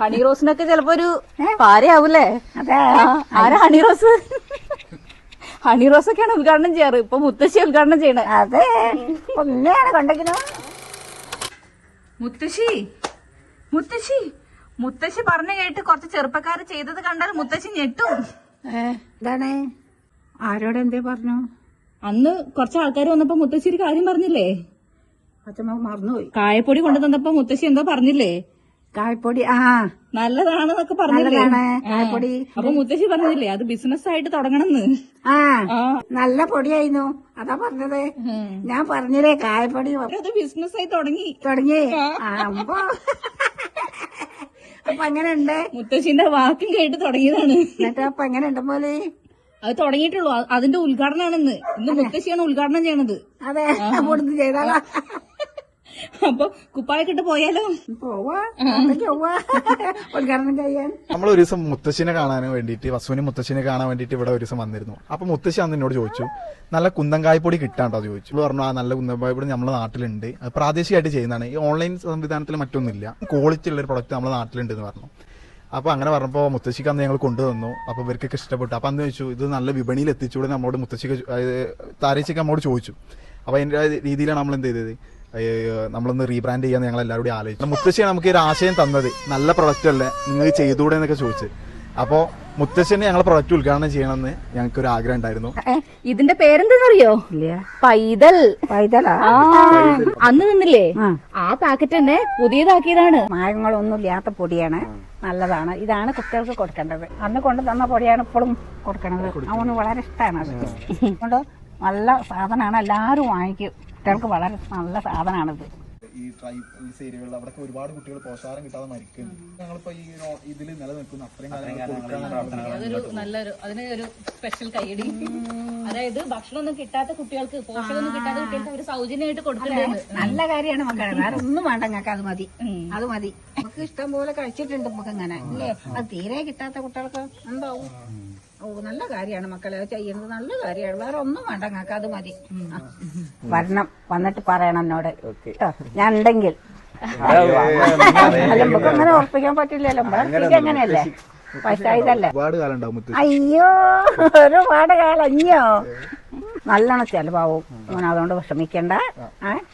Honey റോസിനൊക്കെ ചിലപ്പോ ഒരു പാരയാവൂലേ? ആരാ ഹണി റോസ്? ഹണി റോസ് ഒക്കെയാണ് ഉദ്ഘാടനം ചെയ്യാറ്. ഇപ്പൊ മുത്തശ്ശി ഉദ്ഘാടനം ചെയ്യണേ. അതെ, ഒന്നെയാണ് കണ്ടെങ്കിലോ. മുത്തശ്ശി മുത്തശ്ശി മുത്തശ്ശി പറഞ്ഞു കേട്ട് കുറച്ച് ചെറുപ്പക്കാര് ചെയ്തത് കണ്ടാൽ മുത്തശ്ശി ഞെട്ടും. എന്താണ്? ആരോട് എന്തേ പറഞ്ഞു? അന്ന് കുറച്ച് ആൾക്കാർ വന്നപ്പോ മുത്തശ്ശി ഒരു കാര്യം പറഞ്ഞില്ലേ? അച്ഛമ്മ മറന്നുപോയി. കായപ്പൊടി കൊണ്ടു തന്നപ്പോ മുത്തശ്ശി എന്തോ പറഞ്ഞില്ലേ? കായപ്പൊടി നല്ലതാണെന്നൊക്കെ പറഞ്ഞില്ലേ? കായപ്പൊടി. അപ്പൊ മുത്തശ്ശി പറഞ്ഞില്ലേ അത് ബിസിനസ് ആയിട്ട് തുടങ്ങണമെന്ന്? നല്ല പൊടിയായിരുന്നു, അതാ പറഞ്ഞത്. ഞാൻ പറഞ്ഞില്ലേ കായപ്പൊടി അത് ബിസിനസ് ആയി തുടങ്ങി. അപ്പൊ അങ്ങനെ ഉണ്ട്. മുത്തശ്ശിന്റെ വാക്കും കേട്ട് തുടങ്ങിയതാണ്. എന്നിട്ട് അപ്പൊ എങ്ങനെ ഉണ്ട് പോലെ? അത് തുടങ്ങിയിട്ടുള്ളൂ. അതിന്റെ ഉദ്ഘാടനമാണെന്ന്. ഇന്ന് മുത്തശ്ശിയാണ് ഉദ്ഘാടനം ചെയ്യണത്. അതെ, അവിടുന്ന് ചെയ്താലാ. അപ്പൊ കുപ്പായൊക്കെ പോയാലോ? പോവാ ഉദ്ഘാടനം ചെയ്യാൻ. നമ്മൾ ഒരു ദിവസം മുത്തശ്ശിനെ കാണാൻ വേണ്ടിയിട്ട്, വസുവിനെ മുത്തശ്ശിനെ കാണാൻ വേണ്ടിയിട്ട് ഇവിടെ ഒരു ദിവസം വന്നിരുന്നു. അപ്പൊ മുത്തശ്ശി അന്ന് എന്നോട് ചോദിച്ചു, നല്ല കുന്തങ്കായ്പൊടി കിട്ടാണ്ടോ ചോദിച്ചു. പറഞ്ഞു, ആ നല്ല കുന്തങ്കായ്പൊടി നമ്മുടെ നാട്ടിലുണ്ട്, അത് പ്രാദേശികമായിട്ട് ചെയ്യുന്നതാണ്, ഈ ഓൺലൈൻ സംവിധാനത്തിൽ മറ്റൊന്നുമില്ല, ക്വാളിറ്റി ഉള്ള ഒരു പ്രൊഡക്റ്റ് നമ്മുടെ നാട്ടിലുണ്ട് എന്ന് പറഞ്ഞു. അപ്പൊ അങ്ങനെ പറഞ്ഞപ്പോ മുത്തശ്ശിക്ക് അന്ന് ഞങ്ങൾ കൊണ്ടുവന്നു. അപ്പൊ ഇവർക്കൊക്കെ ഇഷ്ടപ്പെട്ടു. അപ്പൊ അന്ന് ചോദിച്ചു, ഇത് നല്ല വിപണിയിൽ എത്തിച്ചൂടെ നമ്മളോട് മുത്തശ്ശിക്ക് താരേച്ചിക്ക് നമ്മോട് ചോദിച്ചു. അപ്പൊ അതിന്റെ രീതിയിലാണ് നമ്മൾ എന്ത് ചെയ്തത്, നമ്മളൊന്ന് റീബ്രാൻഡ് ചെയ്യാൻ ഞങ്ങൾ എല്ലാവരും കൂടി ആലോചിച്ചു. മുത്തശ്ശിയാണ് നമുക്ക് ഒരു ആശയം തന്നത്, നല്ല പ്രൊഡക്റ്റ് അല്ലേ നിങ്ങൾക്ക് ചെയ്തുകൂടെ എന്നൊക്കെ ചോദിച്ചു. അപ്പോ മുത്തശ്ശിനെ ഞങ്ങൾ പ്രൊഡക്റ്റ് ഉദ്ഘാടനം ചെയ്യണമെന്ന് ഞങ്ങൾക്ക് ഒരു ആഗ്രഹം ഉണ്ടായിരുന്നു. ഇതിന്റെ പേരെന്താണെന്നറിയോ? പൈതൽ. പൈതലാ? അന്ന് നിന്നില്ലേ ആ പാക്കറ്റ് തന്നെ പുതിയതാക്കിയതാണ്. മായങ്ങളൊന്നും ഇല്ലാത്ത പൊടിയാണ്, നല്ലതാണ്. ഇതാണ് കുട്ടികൾക്ക് കൊടുക്കേണ്ടത്. അന്ന് കൊണ്ടു തന്ന പൊടിയാണ് ഇപ്പോഴും കൊടുക്കണത്. അവന് വളരെ ഇഷ്ടമാണ് അത്. അതുകൊണ്ട് നല്ല സാധനമാണ്, എല്ലാവരും വാങ്ങിക്കും. കുട്ടികൾക്ക് വളരെ നല്ല സാധനമാണിത്. ഈ ട്രൈബൽസ് ഏരിയകളിൽ അവിടെ ഒരുപാട് കുട്ടികൾ പോഷകാഹാരം കിട്ടാതെ മരിക്കുന്നു. ഞങ്ങളിപ്പോ ഈ ഇതിൽ നിലനിൽക്കുന്ന അത്രയും അതിനൊരു സ്പെഷ്യൽ കൈയടി. അതായത് ഭക്ഷണമൊന്നും കിട്ടാത്ത കുട്ടികൾക്ക്, പോഷകമൊന്നും കിട്ടാത്ത കുട്ടികൾക്ക് അവർ സൗജന്യമായിട്ട് കൊടുക്കുന്നത് നല്ല കാര്യമാണ് മക്കളെ. വേറെ ഒന്നും വേണ്ട, ഞങ്ങൾക്ക് അത് മതി, അത് മതി. നമുക്ക് ഇഷ്ടം പോലെ കഴിച്ചിട്ടുണ്ട് നമുക്ക് ഇങ്ങനെ അല്ലേ. അത് തീരെ കിട്ടാത്ത കുട്ടികൾക്ക് എന്താവും? നല്ല കാര്യമാണ് മക്കളെ ചെയ്യുന്നത്, നല്ല കാര്യമാണ്. വേറെ ഒന്നും വേണ്ട, ഞങ്ങൾക്ക് അത് മതി. വരണം, വന്നിട്ട് പറയണം എന്നോട് കേട്ടോ, ഞാൻ ഉണ്ടെങ്കിൽ. അല്ല, നമുക്ക് അങ്ങനെ ഉറപ്പിക്കാൻ പറ്റില്ലല്ലോ, അങ്ങനെയല്ലേ, പക്ഷേ ഇതല്ലേ. അയ്യോ, ഒരുപാട് കാലം അഞ്ഞോ. നല്ലോണം ചെലവാവും, അതുകൊണ്ട് വിഷമിക്കണ്ട,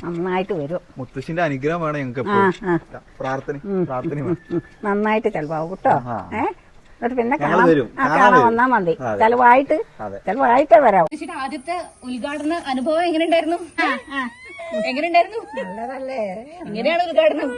നന്നായിട്ട് വരും. മുത്തശ്ശിന്റെ അനുഗ്രഹമാണ് ഞങ്ങൾക്ക് നന്നായിട്ട് ചെലവാവും കേട്ടോ. പിന്നെ കാണാൻ വന്നാ മതി. ചെലവായിട്ടേ വരാം. ആദ്യത്തെ ഉദ്ഘാടന അനുഭവം എങ്ങനെയുണ്ടായിരുന്നു? എങ്ങനെയുണ്ടായിരുന്നു? നല്ലതല്ലേ? എങ്ങനെയാണ് ഉദ്ഘാടനം?